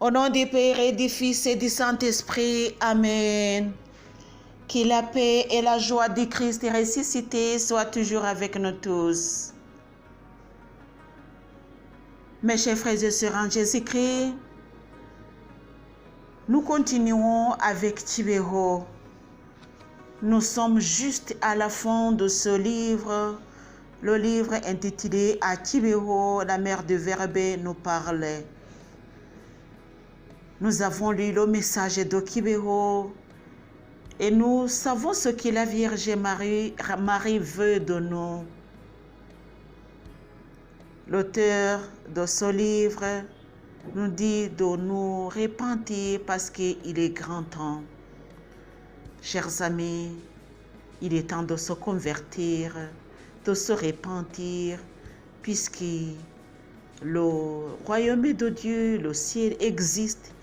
Au nom du Père et du Fils et du Saint-Esprit. Amen. Que la paix et la joie du Christ ressuscité soient toujours avec nous tous. Mes chers frères et sœurs en Jésus-Christ, nous continuons avec Tibéro. Nous sommes juste à la fin de ce livre, le livre intitulé « À Tibéro, la mère de Verbe nous parle ». Nous avons lu le message de Tibéro et nous savons ce que la Vierge Marie veut de nous. L'auteur de ce livre nous dit de nous repentir parce qu'il est grand temps. Chers amis, il est temps de se convertir, de se repentir, puisque le royaume de Dieu, le ciel existe,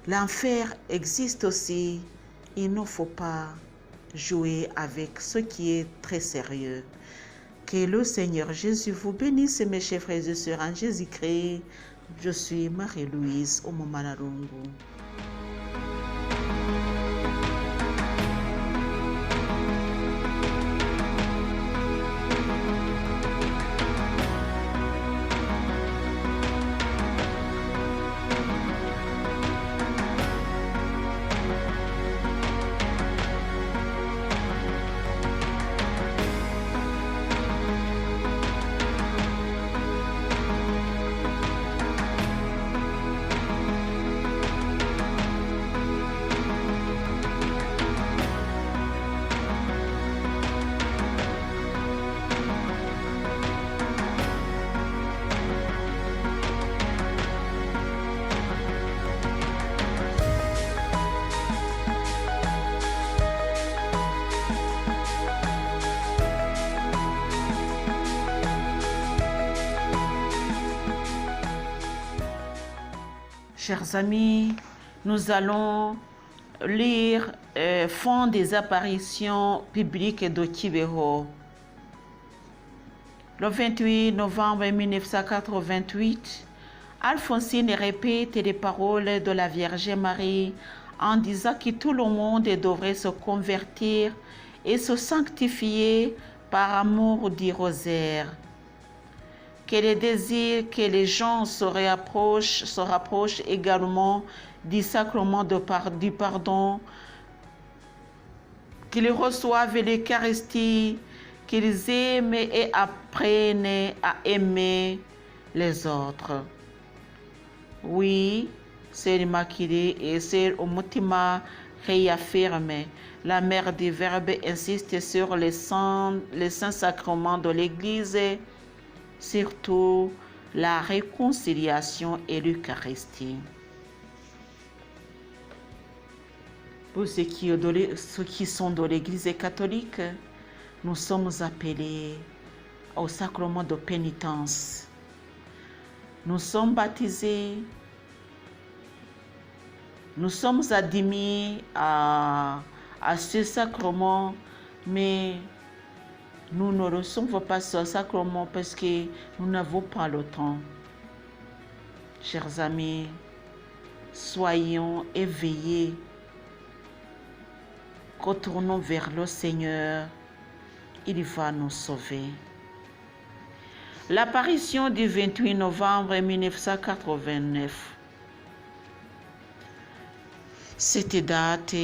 l'enfer existe aussi. Il ne faut pas jouer avec ce qui est très sérieux. Que le Seigneur Jésus vous bénisse, mes chers frères et sœurs en Jésus-Christ. Je suis Marie-Louise Omomalarungu. Chers amis, nous allons lire Fond des apparitions publiques de Tibéro. Le 28 novembre 1988, Alphonsine répète les paroles de la Vierge Marie en disant que tout le monde devrait se convertir et se sanctifier par amour du rosaire. Qu'elle désire que les gens se rapprochent également du sacrement du pardon, qu'ils reçoivent l'Eucharistie, qu'ils aiment et apprennent à aimer les autres. Oui, c'est Immaculée et c'est Umutima réaffirme. La mère du Verbe insiste sur les saints sacrements de l'Église, surtout la réconciliation et l'Eucharistie. Pour ceux qui sont de l'Église catholique, nous sommes appelés au sacrement de pénitence. Nous sommes baptisés, nous sommes admis à ce sacrement, mais nous ne recevons pas ce sacrement parce que nous n'avons pas le temps. Chers amis, soyons éveillés, retournons vers le Seigneur, il va nous sauver. L'apparition du 28 novembre 1989. Cette date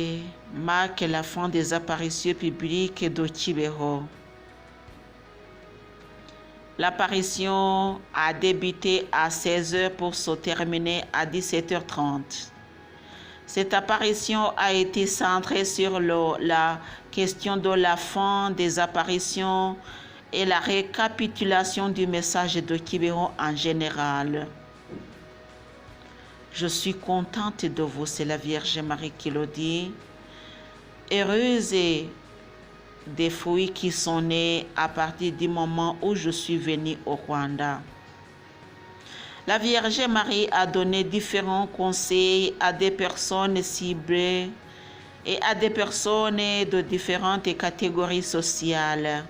marque la fin des apparitions publiques de Tibéro. L'apparition a débuté à 16h pour se terminer à 17h30. Cette apparition a été centrée sur la question de la fin des apparitions et la récapitulation du message de Tibéro en général. Je suis contente de vous, c'est la Vierge Marie qui le dit. Heureuse des fruits qui sont nés à partir du moment où je suis venue au Rwanda. La Vierge Marie a donné différents conseils à des personnes ciblées et à des personnes de différentes catégories sociales,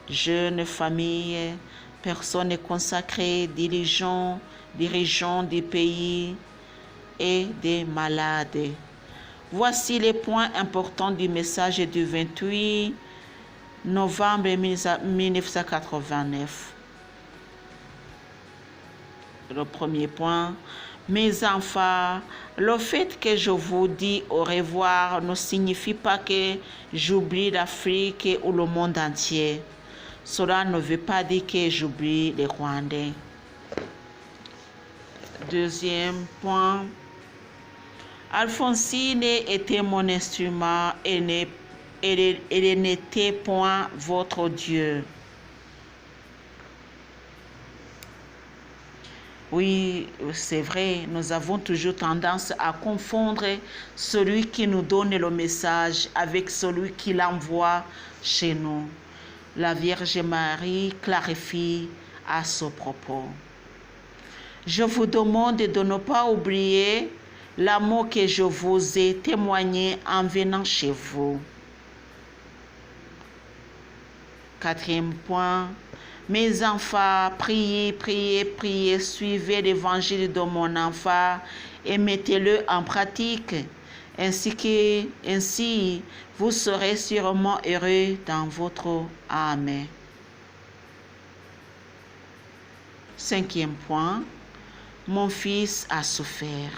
jeunes, familles, personnes consacrées, dirigeants du pays et des malades. Voici les points importants du message du 28 novembre 1989. Le premier point, mes enfants, le fait que je vous dis au revoir ne signifie pas que j'oublie l'Afrique ou le monde entier. Cela ne veut pas dire que j'oublie les Rwandais. Deuxième point, Alphonsine était mon instrument et elle n'était point votre Dieu. Oui, c'est vrai, nous avons toujours tendance à confondre celui qui nous donne le message avec celui qui l'envoie chez nous. La Vierge Marie clarifie à ce propos. Je vous demande de ne pas oublier l'amour que je vous ai témoigné en venant chez vous. Quatrième point, mes enfants, priez, priez, priez, suivez l'évangile de mon enfant et mettez-le en pratique. Ainsi, vous serez sûrement heureux dans votre âme. Cinquième point, mon fils a souffert.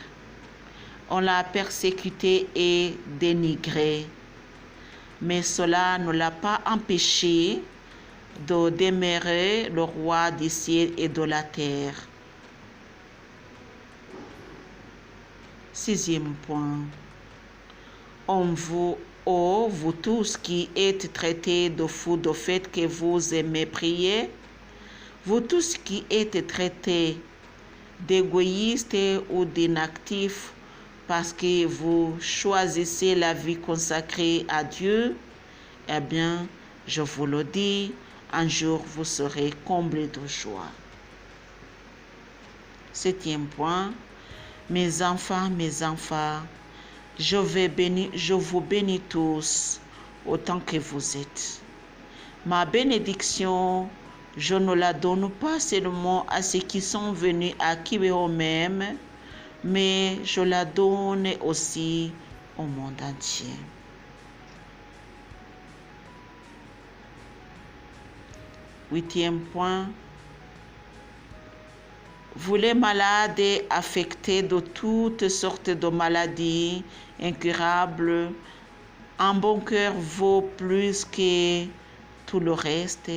On l'a persécuté et dénigré, mais cela ne l'a pas empêché de demeurer le roi du ciel et de la terre. Sixième point. Vous tous qui êtes traités de fous du fait que vous aimez prier, vous tous qui êtes traités d'égoïstes ou d'inactifs parce que vous choisissez la vie consacrée à Dieu, eh bien, je vous le dis, un jour vous serez comblés de joie. Septième point, mes enfants, je vous bénis tous autant que vous êtes. Ma bénédiction, je ne la donne pas seulement à ceux qui sont venus à Kibeho même, mais je la donne aussi au monde entier. Huitième point, vous les malades affectés de toutes sortes de maladies incurables, un bon cœur vaut plus que tout le reste.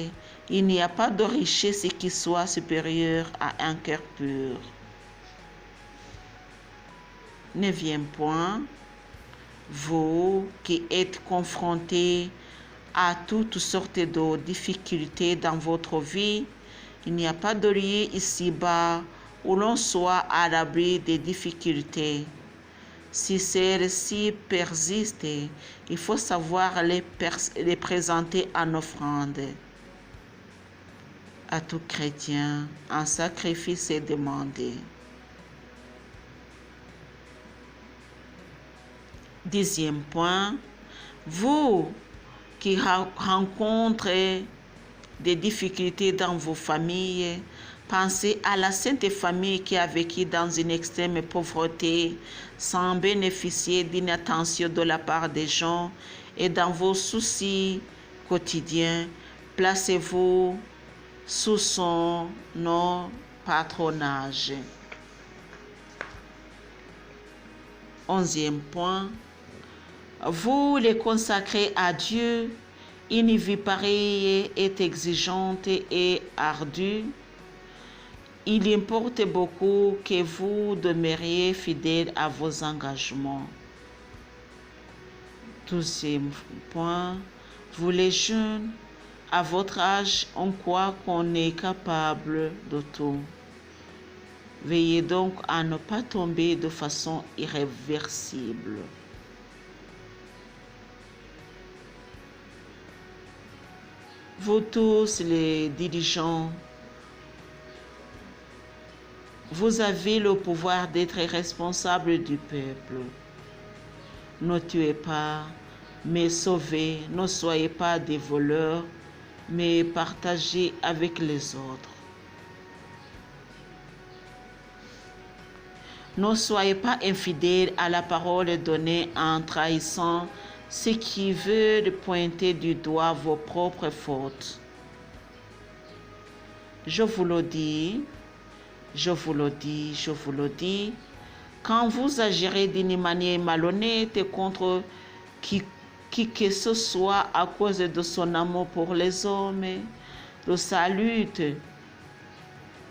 Il n'y a pas de richesse qui soit supérieure à un cœur pur. Neuvième point, vous qui êtes confrontés à toutes sortes de difficultés dans votre vie, il n'y a pas de lieu ici-bas où l'on soit à l'abri des difficultés. Si celles-ci persistent, il faut savoir les présenter en offrande. À tout chrétien, un sacrifice est demandé. 10e point, vous qui rencontrez des difficultés dans vos familles, pensez à la Sainte Famille qui a vécu dans une extrême pauvreté sans bénéficier d'une attention de la part des gens, et dans vos soucis quotidiens, placez-vous sous son patronage. 11e point, vous les consacrez à Dieu. Une vie pareille est exigeante et ardue. Il importe beaucoup que vous demeuriez fidèles à vos engagements. 12e point, vous les jeunes, à votre âge, on croit qu'on est capable de tout. Veillez donc à ne pas tomber de façon irréversible. Vous tous les dirigeants, vous avez le pouvoir d'être responsable du peuple. Ne tuez pas, mais sauvez. Ne soyez pas des voleurs, mais partagez avec les autres. Ne soyez pas infidèles à la parole donnée en trahissant ce qui veut pointer du doigt vos propres fautes. Je vous le dis, je vous le dis, je vous le dis, quand vous agirez d'une manière malhonnête contre qui que ce soit à cause de son amour pour les hommes, de sa lutte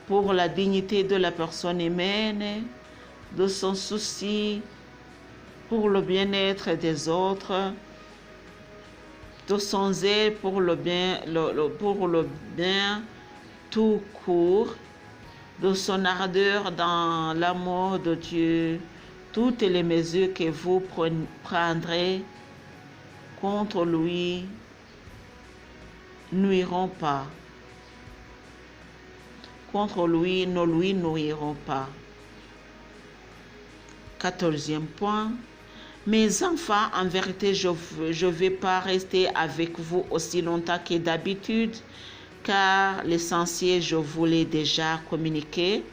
pour la dignité de la personne humaine, de son souci pour le bien-être des autres, de son zèle pour le bien, pour le bien tout court, de son ardeur dans l'amour de Dieu, toutes les mesures que vous prendrez contre lui nuiront pas. Contre lui, ne lui nuiront pas. 14e point. Mes enfants, en vérité, je ne vais pas rester avec vous aussi longtemps que d'habitude, car l'essentiel, je vous l'ai déjà communiqué.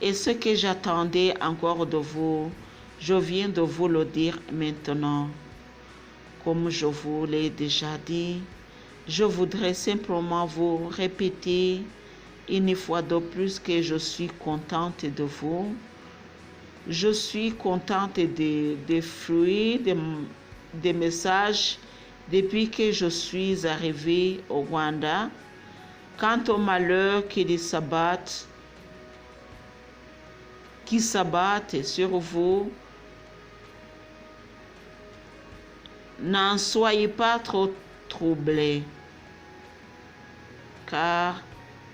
Et ce que j'attendais encore de vous, je viens de vous le dire maintenant. Comme je vous l'ai déjà dit, je voudrais simplement vous répéter une fois de plus que je suis contente de vous. Je suis contente des fruits, des messages depuis que je suis arrivée au Rwanda. Quant au malheur qui s'abattent sur vous, n'en soyez pas trop troublés, car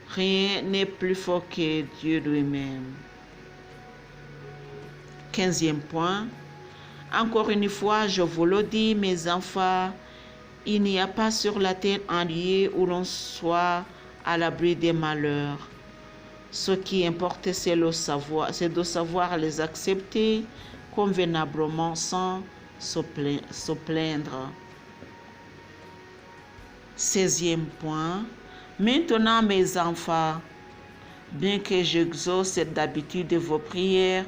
rien n'est plus fort que Dieu lui-même. 15e point. Encore une fois, je vous le dis, mes enfants, il n'y a pas sur la terre un lieu où l'on soit à l'abri des malheurs. Ce qui importe, c'est de savoir les accepter convenablement sans se plaindre. 16e point. Maintenant, mes enfants, bien que j'exauce d'habitude vos prières,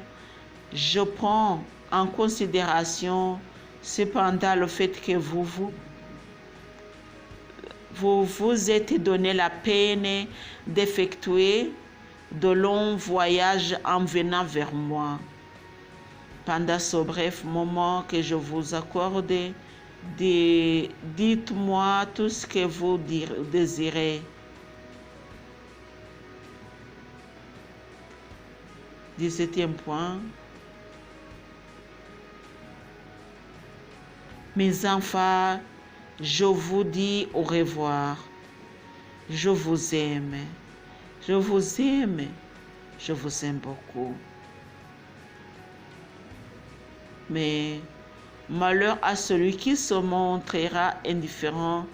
je prends en considération cependant le fait que vous vous êtes donné la peine d'effectuer de longs voyages en venant vers moi. Pendant ce bref moment que je vous accorde, dites-moi tout ce que vous désirez. 17e point. Mes enfants, je vous dis au revoir. Je vous aime. Je vous aime. Je vous aime beaucoup. Mais malheur à celui qui se montrera indifférent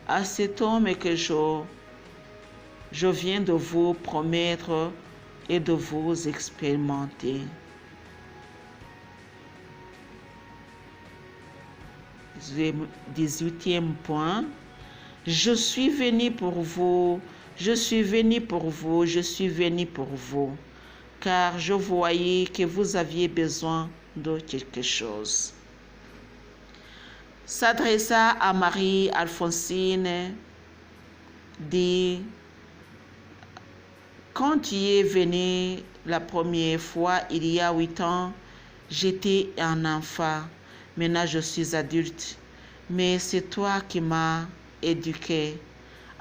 à cet homme que je viens de vous promettre et de vous expérimenter. 18e point. Je suis venu pour vous, je suis venu pour vous, je suis venu pour vous, car je voyais que vous aviez besoin de quelque chose. S'adressa à Marie-Alphonsine, dit: quand tu es venu la première fois, il y a 8 ans, j'étais un enfant. Maintenant, je suis adulte. Mais c'est toi qui m'as éduqué.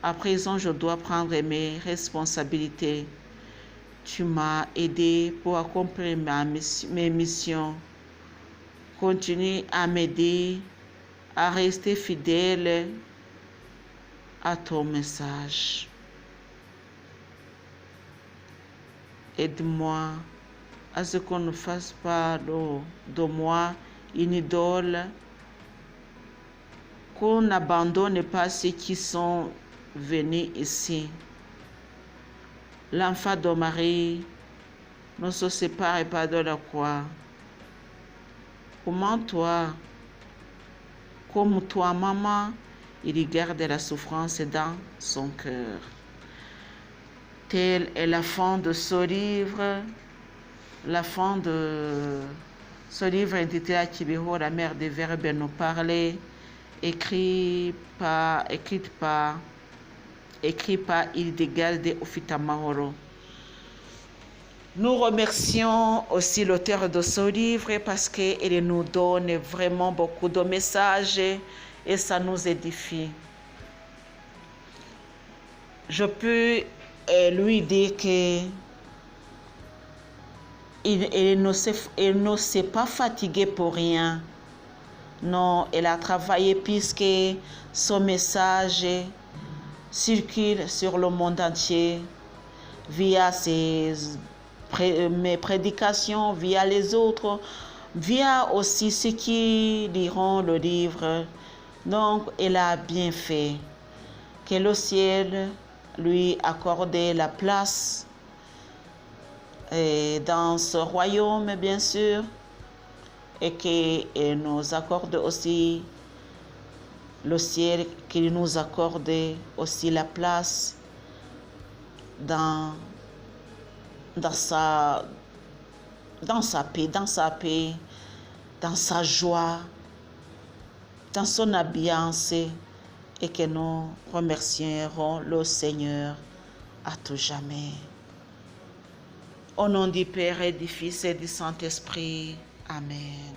À présent, je dois prendre mes responsabilités. Tu m'as aidé pour accomplir mes missions. Continue à m'aider à rester fidèle à ton message. Aide-moi à ce qu'on ne fasse pas de moi une idole, qu'on n'abandonne pas ceux qui sont venus ici. L'enfant de Marie ne se sépare pas de la croix. Comme toi, maman, il garde la souffrance dans son cœur. Telle est la fin de ce livre. La fin de ce livre intitulé Kibeho, la mère des verbes nous parlait, écrit par Hildegarde Ofitamahoro. Nous remercions aussi l'auteur de ce livre parce qu'il nous donne vraiment beaucoup de messages et ça nous édifie. Je peux lui dire que il ne s'est pas fatigué pour rien. Non, elle a travaillé puisque son message circule sur le monde entier via mes prédications, via les autres, via aussi ceux qui liront le livre. Donc, elle a bien fait. Que le ciel lui accorde la place dans ce royaume, bien sûr, et qu'il nous accorde aussi le ciel, qu'il nous accorde aussi la place dans sa paix, dans sa joie, dans son ambiance, et que nous remercierons le Seigneur à tout jamais. Au nom du Père et du Fils et du Saint-Esprit. Amen.